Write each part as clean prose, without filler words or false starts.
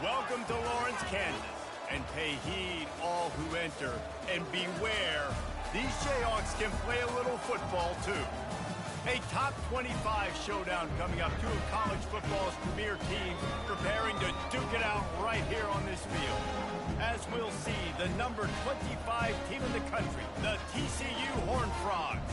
Welcome to Lawrence, Kansas, and pay heed all who enter, and beware, these Jayhawks can play a little football too. A top 25 showdown coming up, two of college football's premier teams preparing to duke it out right here on this field. As we'll see, the number 25 team in the country, the TCU Horned Frogs,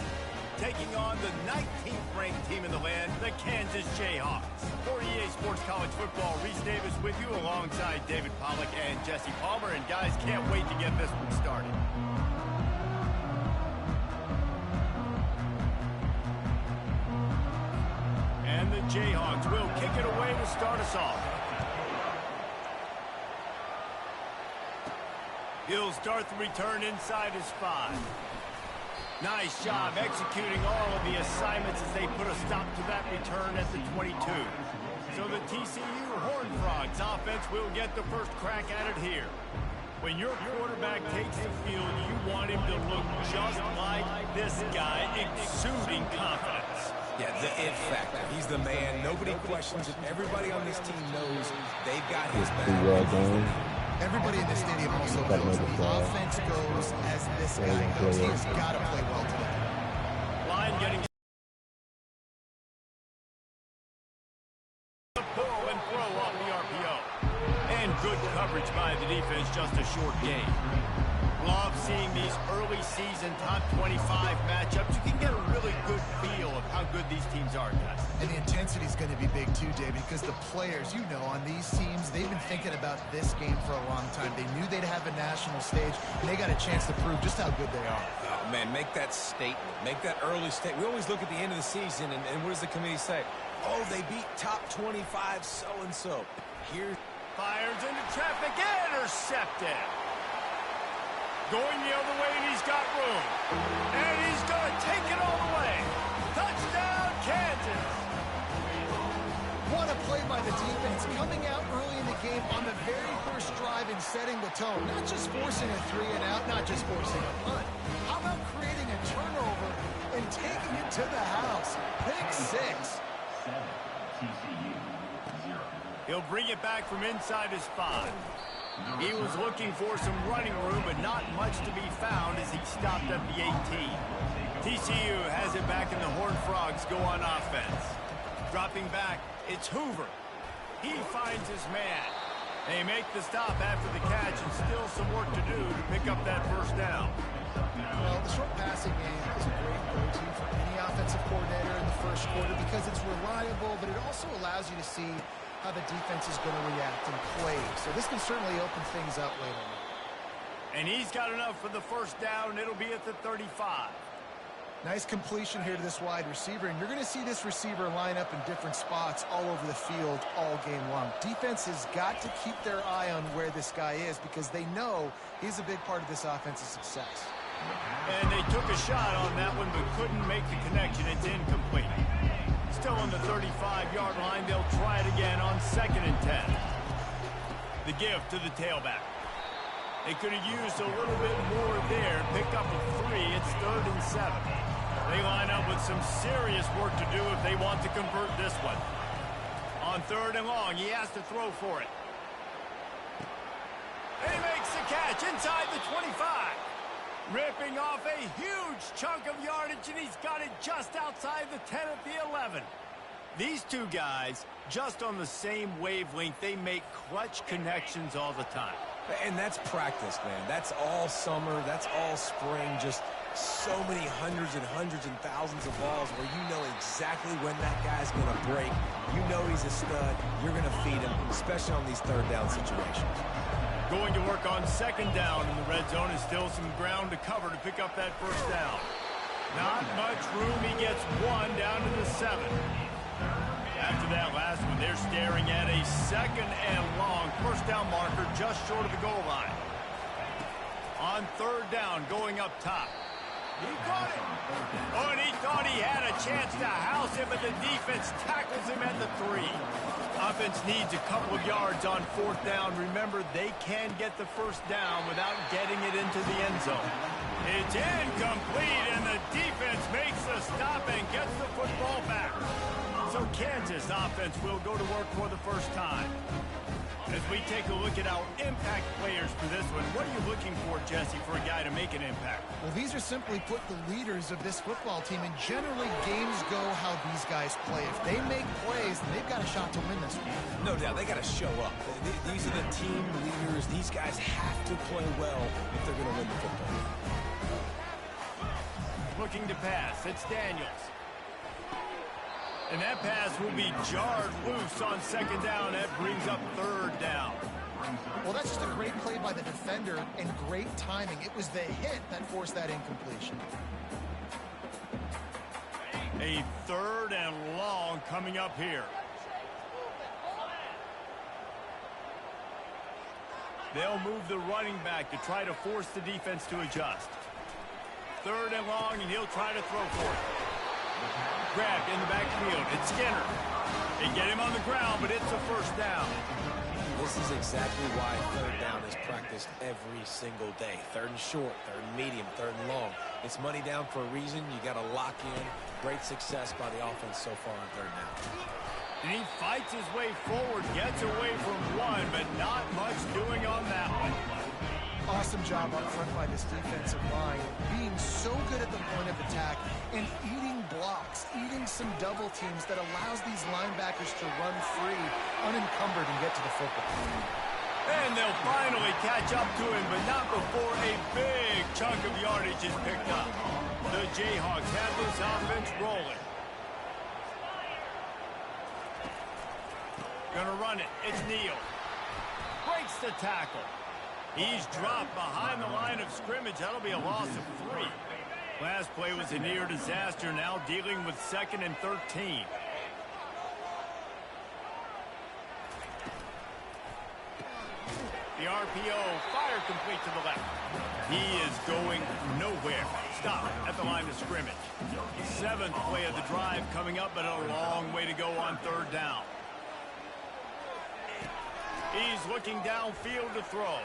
taking on the 19th ranked team in the land, the Kansas Jayhawks. For EA Sports College Football, Reese Davis with you alongside David Pollack and Jesse Palmer. And guys, can't wait to get this one started. And the Jayhawks will kick it away to start us off. He'll start the return inside his 5. Nice job executing all of the assignments as they put a stop to that return at the 22. So the TCU Horned Frogs offense will get the first crack at it here. When your quarterback takes the field, you want him to look just like this guy, exuding confidence. Yeah, the it factor. He's the man. Nobody questions it. Everybody on this team knows they've got his back. Everybody in the stadium also knows the offense goes as this guy goes. He's got to play well today. Line getting the pull and throw off the RPO. And good coverage by the defense, just a short gain. Love seeing these early season top 25 matchups. You can get a really good feel of how good these teams are, guys. And the intensity is going to be big too, David, because the players, you know, on these teams, they've been thinking about this game for a long time. They knew they'd have a national stage, and they got a chance to prove just how good they are. Oh, man, make that statement. Make that early statement. We always look at the end of the season, and what does the committee say? Oh, they beat top 25 so-and-so. Here. Fires into traffic, intercepted. Going the other way, and he's got room. And he's going to take it all the way. Touchdown, Kansas. What a play by the defense, coming out early in the game on the very first drive and setting the tone. Not just forcing a 3 and out, not just forcing a punt. How about creating a turnover and taking it to the house? Pick 6. 7, TCU, 0. He'll bring it back from inside his 5. He was looking for some running room, but not much to be found as he stopped at the 18. TCU has it back, and the Horned Frogs go on offense. Dropping back, it's Hoover. He finds his man. They make the stop after the catch, and still some work to do to pick up that first down. Well, the short passing game is a great go-to for any offensive coordinator in the first quarter because it's reliable, but it also allows you to see how the defense is going to react and play. So this can certainly open things up later on. And he's got enough for the first down. It'll be at the 35. Nice completion here to this wide receiver, and you're going to see this receiver line up in different spots all over the field all game long. Defense has got to keep their eye on where this guy is because they know he's a big part of this offense's success. And they took a shot on that one but couldn't make the connection. It's incomplete. Still on the 35-yard line. They'll try it again on 2nd and 10. The give to the tailback. They could have used a little bit more there. Pick up a 3. It's 3rd and 7. They line up with some serious work to do if they want to convert this one. On 3rd and long, he has to throw for it. And he makes the catch inside the 25. Ripping off a huge chunk of yardage, and he's got it just outside the 10 at the 11. These two guys, just on the same wavelength, they make clutch connections all the time. And that's practice, man. That's all summer. That's all spring. Just so many hundreds and thousands of balls where you know exactly when that guy's going to break. You know he's a stud. You're going to feed him, especially on these 3rd down situations. Going to work on 2nd down in the red zone is still some ground to cover to pick up that first down. Not much room. He gets 1 down to the 7. After that last one, they're staring at a 2nd and long first down marker just short of the goal line. On 3rd down, going up top. He caught it. Oh, and he thought he had a chance to house him, but the defense tackles him at the 3. A offense needs a couple of yards on fourth down. Remember, they can get the first down without getting it into the end zone. It's incomplete, and the defense makes the stop and gets the football back. So Kansas offense will go to work for the first time. As we take a look at our impact players for this one, what are you looking for, Jesse, for a guy to make an impact? Well, these are simply put the leaders of this football team, and generally games go how these guys play. If they make plays, then they've got a shot to win this one. No doubt, they got to show up. These are the team leaders. These guys have to play well if they're going to win the football. Looking to pass, it's Daniels. And that pass will be jarred loose on second down. That brings up third down. Well, that's just a great play by the defender and great timing. It was the hit that forced that incompletion. A third and long coming up here. They'll move the running back to try to force the defense to adjust. Third and long, and he'll try to throw for it. Grabbed in the backfield. It's Skinner. They get him on the ground, but it's a first down. This is exactly why third down is practiced every single day. Third and short, third and medium, third and long. It's money down for a reason. You got to lock in. Great success by the offense so far on third down. And he fights his way forward, gets away from one, but not much doing on that one. Awesome job up front by this defensive line, being so good at the point of attack and eating blocks, eating some double teams that allows these linebackers to run free, unencumbered, and get to the football. And they'll finally catch up to him, but not before a big chunk of yardage is picked up. The Jayhawks have this offense rolling. Gonna run it. It's Neal. Breaks the tackle. He's dropped behind the line of scrimmage. That'll be a loss of 3. Last play was a near disaster. Now dealing with 2nd and 13. The RPO, fire complete to the left. He is going nowhere. Stop at the line of scrimmage. 7th play of the drive coming up, but a long way to go on third down. He's looking downfield to throw.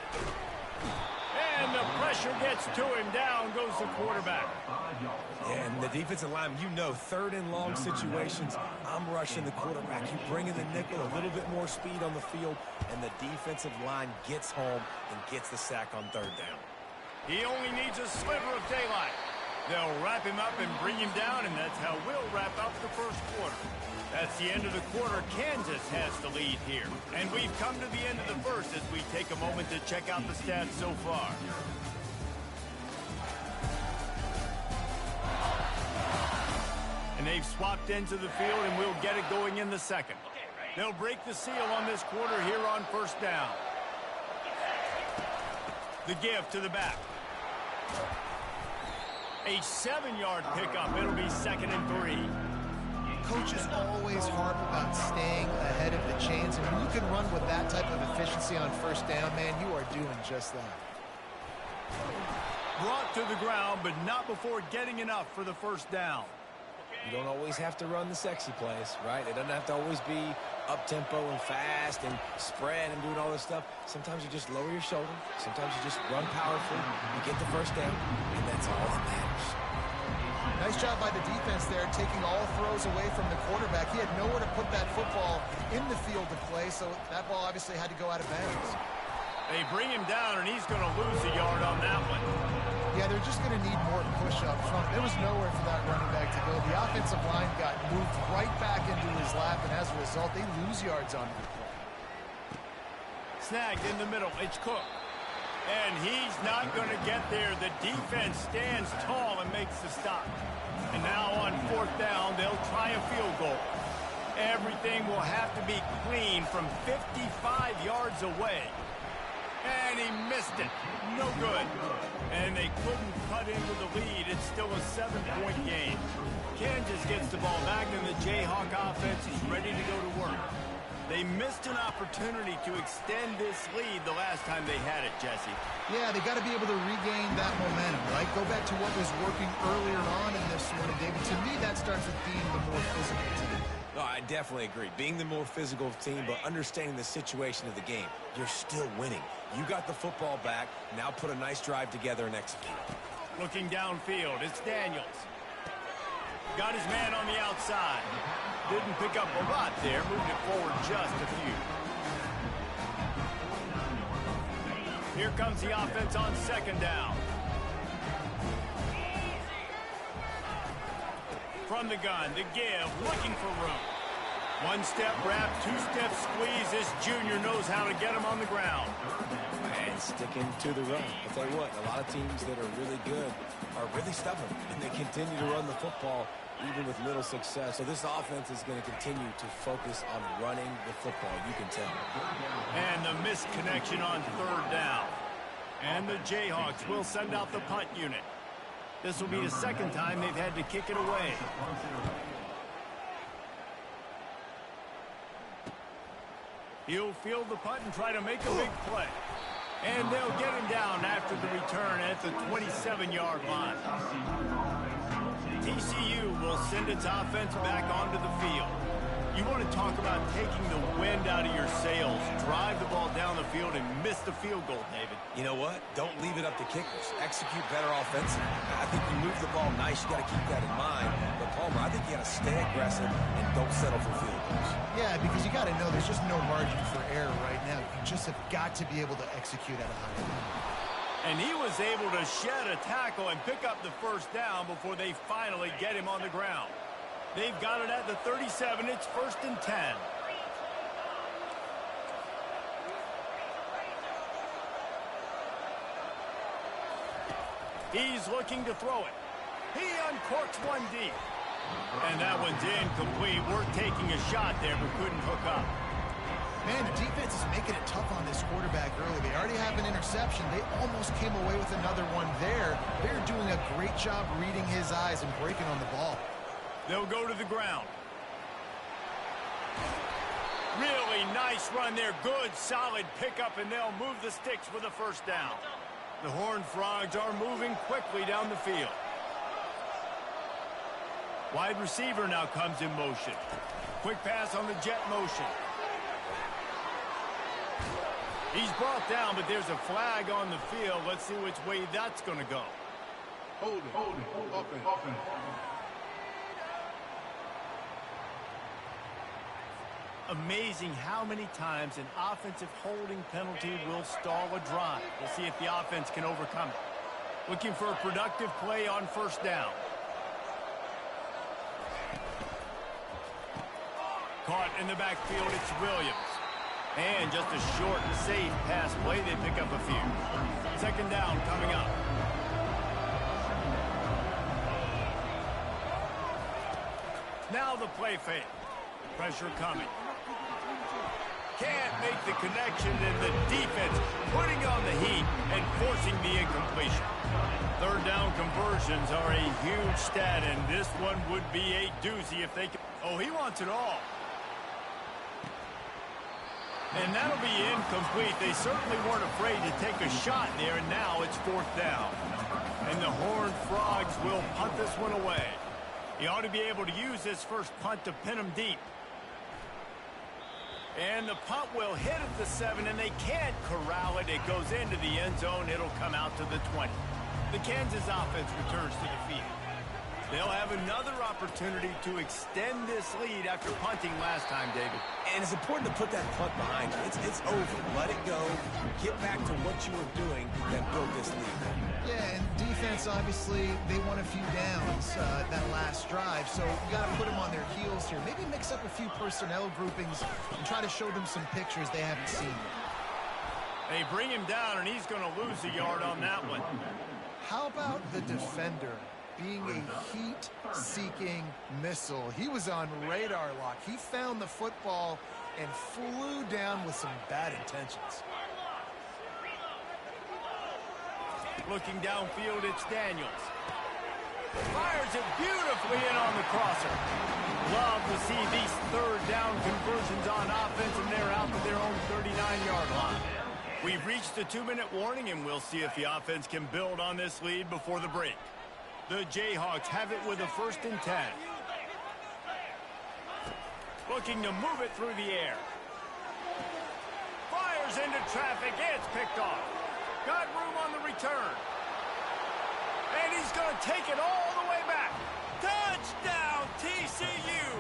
And the pressure gets to him. Down goes the quarterback. And the defensive line, you know, third and long situations, I'm rushing the quarterback. You bring in the nickel, a little bit more speed on the field, and the defensive line gets home and gets the sack on third down. He only needs a sliver of daylight. They'll wrap him up and bring him down, and that's how we'll wrap up the first quarter. That's the end of the quarter. Kansas has the lead here. And we've come to the end of the first as we take a moment to check out the stats so far. And they've swapped into the field, and we'll get it going in the second. They'll break the seal on this quarter here on first down. The give to the back. A 7-yard pickup. It'll be 2nd and 3. Coaches always harp about staying ahead of the chains, and when you can run with that type of efficiency on first down, man, you are doing just that. Brought to the ground, but not before getting enough for the first down. You don't always have to run the sexy plays, right? It doesn't have to always be up-tempo and fast and spread and doing all this stuff. Sometimes you just lower your shoulder. Sometimes you just run powerfully. You get the first down, and that's all that matters. Nice job by the defense there, taking all throws away from the quarterback. He had nowhere to put that football in the field to play, so that ball obviously had to go out of bounds. They bring him down, and he's going to lose a yard on that one. Yeah, they're just going to need more push up front. There was nowhere for that running back to go. The offensive line got moved right back into his lap, and as a result, they lose yards on that play. Snagged in the middle. It's Cook. And he's not going to get there. The defense stands tall and makes the stop. And now on fourth down, they'll try a field goal. Everything will have to be clean from 55 yards away. And he missed it. No good. And they couldn't cut into the lead. It's still a 7-point game. Kansas gets the ball back, and the Jayhawk offense is ready to go to work. They missed an opportunity to extend this lead the last time they had it, Jesse. Yeah, they got to be able to regain that momentum, right? Go back to what was working earlier on in this one, and David. To me, that starts with being the more physical team. Oh, I definitely agree. Being the more physical team, but understanding the situation of the game, you're still winning. You got the football back. Now put a nice drive together and execute. Looking downfield, it's Daniels. Got his man on the outside. Didn't pick up a lot there. Moved it forward just a few. Here comes the offense on second down. From the gun, the give, looking for room. One-step wrap, two-step squeeze. This junior knows how to get him on the ground. And sticking to the run. I'll tell you what, a lot of teams that are really good are really stubborn, and they continue to run the football even with little success. So this offense is going to continue to focus on running the football, you can tell. And the missed connection on third down. And the Jayhawks will send out the punt unit. This will be the second time they've had to kick it away. He'll field the punt and try to make a big play. And they'll get him down after the return at the 27-yard line. TCU will send its offense back onto the field. You want to talk about taking the wind out of your sails. Drive the ball down the field and miss the field goal, David. You know what? Don't leave it up to kickers. Execute better offensively. I think you move the ball nice. You got to keep that in mind. But, Palmer, I think you got to stay aggressive and don't settle for field goals. Yeah, because you got to know there's just no margin for error right now. You just have got to be able to execute at a high level. And he was able to shed a tackle and pick up the first down before they finally get him on the ground. They've got it at the 37. It's 1st and 10. He's looking to throw it. He uncorks one deep. And that one's incomplete. We're taking a shot there, but couldn't hook up. Man, the defense is making it tough on this quarterback early. They already have an interception. They almost came away with another one there. They're doing a great job reading his eyes and breaking on the ball. They'll go to the ground. Really nice run there. Good, solid pickup, and they'll move the sticks for the first down. The Horned Frogs are moving quickly down the field. Wide receiver now comes in motion. Quick pass on the jet motion. He's brought down, but there's a flag on the field. Let's see which way that's going to go. Hold it. Offense. Amazing how many times an offensive holding penalty will stall a drive. We'll see if the offense can overcome it. Looking for a productive play on first down. Caught in the backfield, it's Williams. And just a short and safe pass play, they pick up a few. Second down coming up. Now the play fake. Pressure coming. Can't make the connection, and the defense putting on the heat and forcing the incompletion. Third down conversions are a huge stat, and this one would be a doozy if they can. Oh, he wants it all. And that'll be incomplete. They certainly weren't afraid to take a shot there, and now it's fourth down. And the Horned Frogs will punt this one away. He ought to be able to use this first punt to pin him deep. And the punt will hit at the 7, and they can't corral it. It goes into the end zone. It'll come out to the 20. The Kansas offense returns to the field. They'll have another opportunity to extend this lead after punting last time, David. And it's important to put that punt behind you. It's over. Let it go. Get back to what you were doing that built this lead. Yeah, and defense, obviously, they won a few downs that last drive, so you got to put them on their heels here. Maybe mix up a few personnel groupings and try to show them some pictures they haven't seen yet. They bring him down, and he's going to lose a yard on that one. How about the defender being a heat-seeking missile? He was on radar lock. He found the football and flew down with some bad intentions. Looking downfield, it's Daniels. Fires it beautifully in on the crosser. Love to see these third down conversions on offense, and they're out to their own 39-yard line. We've reached the 2-minute warning, and we'll see if the offense can build on this lead before the break. The Jayhawks have it with a 1st and 10. Looking to move it through the air. Fires into traffic. It's picked off. Got room on the return. And he's going to take it all the way back. Touchdown, TCU!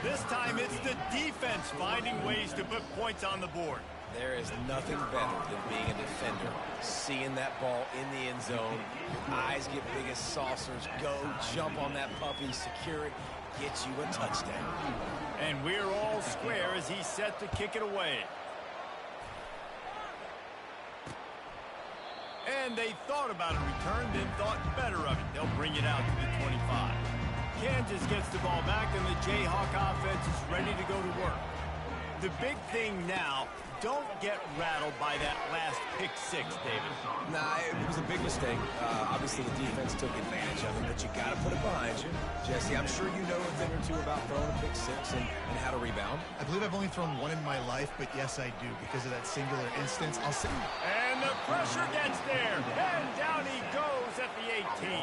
This time it's the defense finding ways to put points on the board. There is nothing better than being a defender. Seeing that ball in the end zone, your eyes get big as saucers. Go, jump on that puppy, secure it, get you a touchdown. And we're all square as he's set to kick it away. And they thought about a return, then thought better of it. They'll bring it out to the 25. Kansas gets the ball back, and the Jayhawk offense is ready to go to work. The big thing now, don't get rattled by that last pick six, David. Nah, it was a big mistake. Obviously, the defense took advantage of it, but you got to put it behind you. Jesse, I'm sure you know a thing or two about throwing a pick six and how to rebound. I believe I've only thrown one in my life, but yes, I do, because of that singular instance. I'll say. And the pressure gets there, and down he goes at the 18.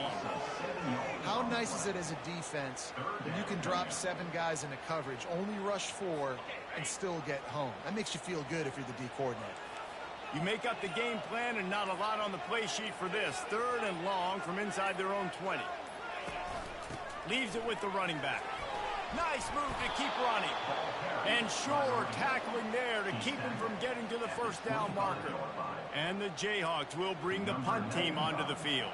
How nice is it as a defense when you can drop 7 guys into coverage, only rush 4, and still get home? That makes you feel good if you're the D coordinator. You make up the game plan and not a lot on the play sheet for this. 3rd and long from inside their own 20. Leaves it with the running back. Nice move to keep running. And sure, tackling there to keep him from getting to the first down marker. And the Jayhawks will bring the punt team onto the field.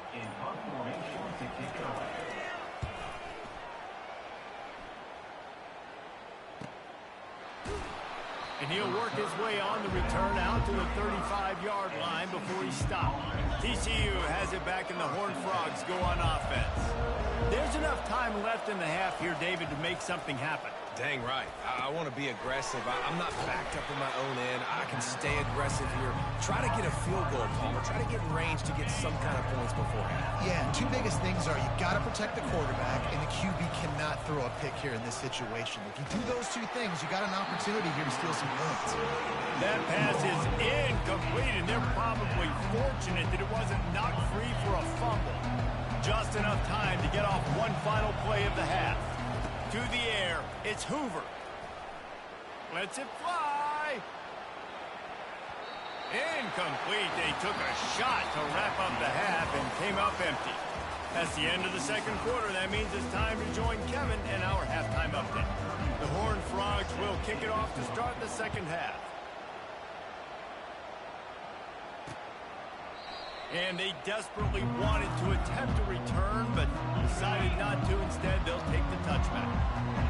And he'll work his way on the return out to the 35-yard line before he's stopped. TCU has it back, and the Horned Frogs go on offense. There's enough time left in the half here, David, to make something happen. Dang right. I want to be aggressive. I'm not backed up in my own end. I can stay aggressive here. Try to get a field goal, Palmer. Try to get in range to get some kind of points beforehand. Yeah, 2 biggest things are you got to protect the quarterback, and the QB cannot throw a pick here in this situation. If you do those 2 things, you got an opportunity here to steal some points. That pass is incomplete, and they're probably fortunate that it wasn't knocked free for a fumble. Just enough time to get off one final play of the half. To the air, it's Hoover. Lets it fly. Incomplete. They took a shot to wrap up the half and came up empty. That's the end of the second quarter. That means it's time to join Kevin and our halftime update. The Horned Frogs will kick it off to start the second half. And they desperately wanted to attempt a return, but decided not to. Instead, they'll take the touchback.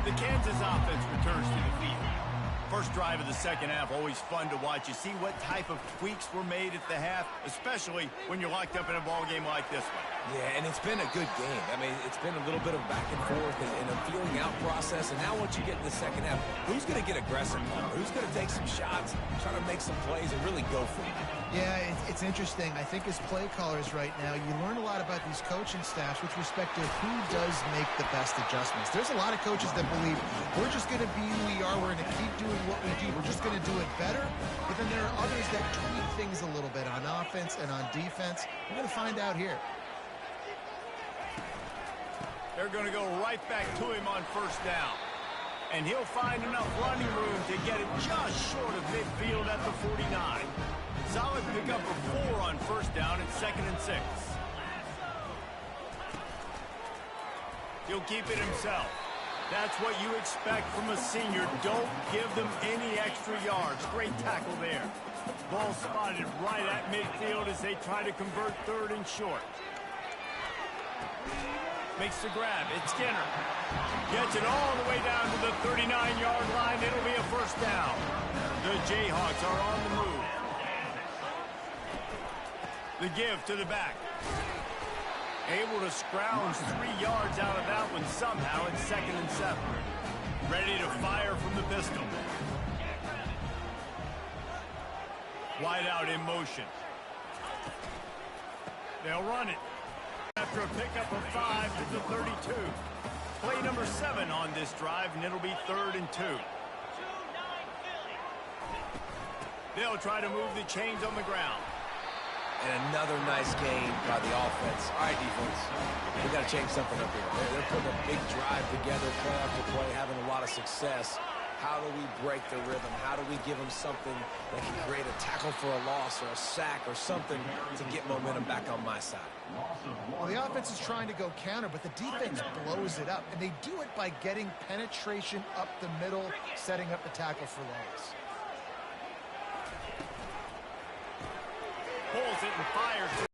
The Kansas offense returns to the field. First drive of the second half, always fun to watch. You see what type of tweaks were made at the half, especially when you're locked up in a ball game like this one. Yeah, and it's been a good game. I mean, it's been a little bit of back and forth and a feeling out process. And now once you get in the second half, who's going to get aggressive, Palmer? Who's going to take some shots, try to make some plays, and really go for it? Yeah, it's interesting. I think as play callers right now, you learn a lot about these coaching staffs with respect to who does make the best adjustments. There's a lot of coaches that believe we're just going to be who we are. We're going to keep doing what we do. We're just going to do it better. But then there are others that tweak things a little bit on offense and on defense. We're going to find out here. They're going to go right back to him on first down. And he'll find enough running room to get it just short of midfield at the 49. Solid pickup of 4 on first down at 2nd and 6. He'll keep it himself. That's what you expect from a senior. Don't give them any extra yards. Great tackle there. Ball spotted right at midfield as they try to convert 3rd and short. Makes the grab. It's Skinner. Gets it all the way down to the 39-yard line. It'll be a first down. The Jayhawks are on the move. The give to the back. Able to scrounge 3 yards out of that one somehow at 2nd and 7. Ready to fire from the pistol. Wide out in motion. They'll run it. After a pickup of 5 to the 32. Play number 7 on this drive, and it'll be 3rd and 2. They'll try to move the chains on the ground. And another nice game by the offense. All right, defense, we got to change something up here. They're putting a big drive together, play after play, having a lot of success. How do we break the rhythm? How do we give them something that can create a tackle for a loss or a sack or something to get momentum back on my side? Well, the offense is trying to go counter, but the defense blows it up. And they do it by getting penetration up the middle, setting up the tackle for loss. Pulls it and fires.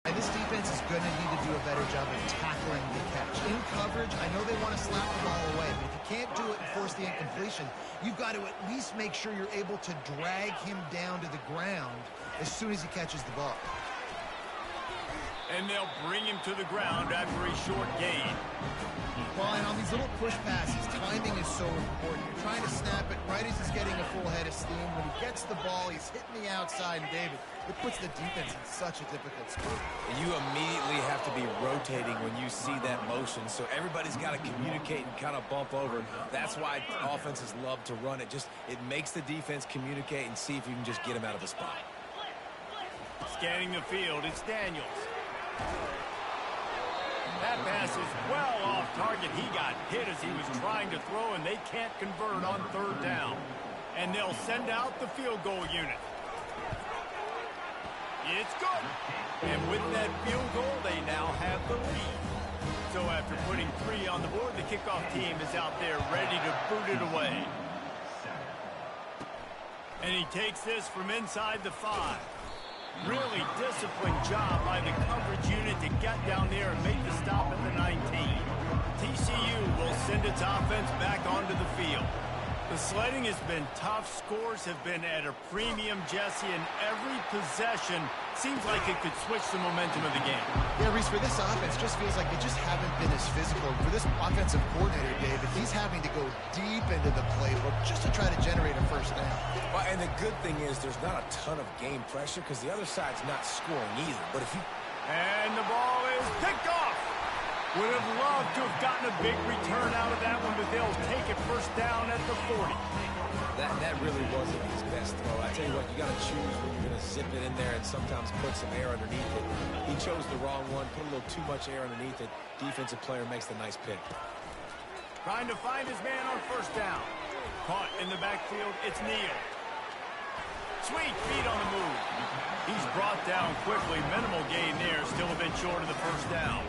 And this defense is going to need to do a better job of tackling the catch. In coverage, I know they want to slap the ball away, but if you can't do it and force the incompletion, you've got to at least make sure you're able to drag him down to the ground as soon as he catches the ball. And they'll bring him to the ground after a short gain. Well, and on these little push passes, timing is so important. You're trying to snap it right as he's getting a full head of steam. When he gets the ball, he's hitting the outside, and David, it puts the defense in such a difficult spot. You immediately have to be rotating when you see that motion, so everybody's got to communicate and kind of bump over. That's why offenses love to run it. It makes the defense communicate and see if you can just get him out of a spot. Scanning the field, it's Daniels. That pass is well off target. He got hit as he was trying to throw, and they can't convert on third down. And they'll send out the field goal unit. It's good. And with that field goal, they now have the lead. So after putting 3 on the board, the kickoff team is out there ready to boot it away. And he takes this from inside the 5. Really disciplined job by the coverage unit to get down there and make the stop at the 19. TCU will send its offense back onto the field. The sledding has been tough. Scores have been at a premium, Jesse, and every possession seems like it could switch the momentum of the game. Yeah, Reese, for this offense, just feels like they just haven't been as physical. For this offensive coordinator, David, he's having to go deep into the playbook just to try to generate a first down. Well, and the good thing is there's not a ton of game pressure because the other side's not scoring either. But if you... And the ball is picked off. Would have loved to have gotten a big return out of that one, but they'll take it first down at the 40. That really wasn't his best throw. I tell you what, you got to choose when you're going to zip it in there and sometimes put some air underneath it. He chose the wrong one, put a little too much air underneath it. Defensive player makes the nice pick. Trying to find his man on first down. Caught in the backfield, it's Neal. Sweet feet on the move. He's brought down quickly. Minimal gain there, still a bit short of the first down.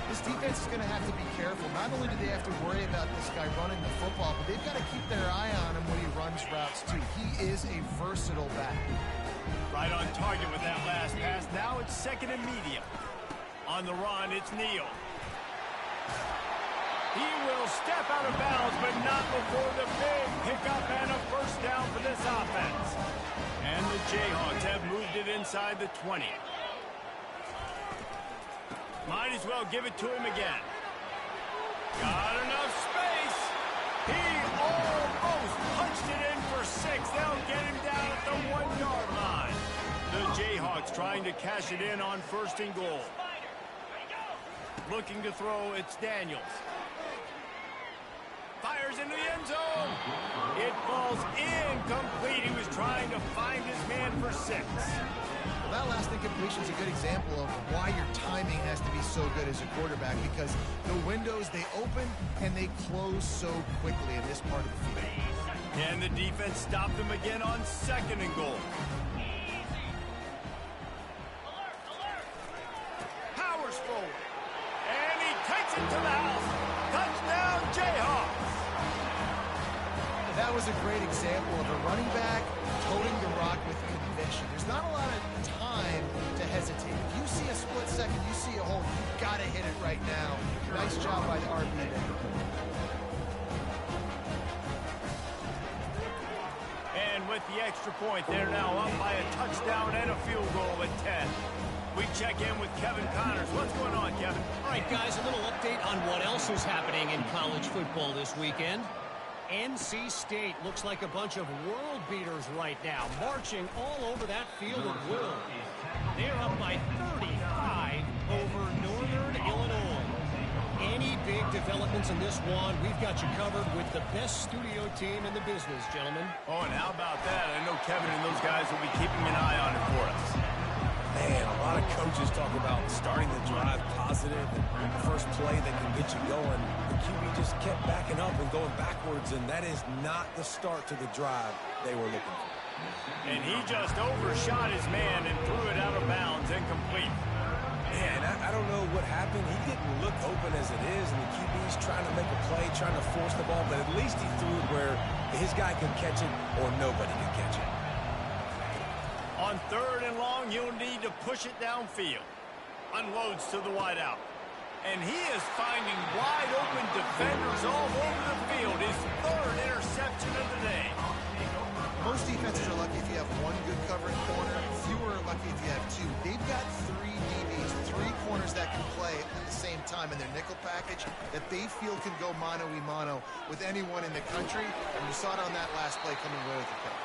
This defense is going to have to be careful. Not only do they have to worry about this guy running the football, but they've got to keep their eye on him when he runs routes, too. He is a versatile back. Right on target with that last pass. Now it's second and medium. On the run, it's Neal. He will step out of bounds, but not before the big pickup and a first down for this offense. And the Jayhawks have moved it inside the 20. Might as well give it to him again. Got enough space. He almost punched it in for 6. They'll get him down at the 1-yard line. The Jayhawks trying to cash it in on first and goal. Looking to throw, it's Daniels. Fires into the end zone. It falls incomplete. He was trying to find his man for 6. Well, that last incompletion is a good example of why your timing has to be so good as a quarterback, because the windows, they open and they close so quickly in this part of the field. And the defense stopped them again on second and goal. Powers forward. And he takes it to the house. Touchdown, Jayhawks. That was a great example of a running back toting the rock with conviction. There's not a lot of time to hesitate. If you see a split second, you see a hole, you've got to hit it right now. Nice job by the RB there. And with the extra point, they're now up by a touchdown and a field goal at 10. We check in with Kevin Connors. What's going on, Kevin? All right, guys, a little update on what else is happening in college football this weekend. NC State looks like a bunch of world beaters right now, marching all over that field at will. They're up by 35 over Northern Illinois. Any big developments in this one, we've got you covered with the best studio team in the business, gentlemen. Oh, and how about that? I know Kevin and those guys will be keeping an eye on it for us. Man, a lot of coaches talk about starting the drive positive and the first play that can get you going. The QB just kept backing up and going backwards, and that is not the start to the drive they were looking for. And he just overshot his man and threw it out of bounds, incomplete. Man, I don't know what happened. He didn't look open as it is, and the QB's trying to make a play, trying to force the ball, but at least he threw it where his guy could catch it or nobody could catch it. On 3rd and long, you'll need to push it downfield. Unloads to the wideout. And he is finding wide open defenders all over the field. His 3rd interception of the day. Most defenses are lucky if you have one good covering corner. Fewer are lucky if you have two. They've got 3 DBs, 3 corners that can play at the same time in their nickel package that they feel can go mano-a-mano with anyone in the country. And you saw it on that last play coming away with the pick.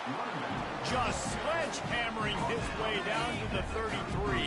Just sledgehammering his way down to the 33.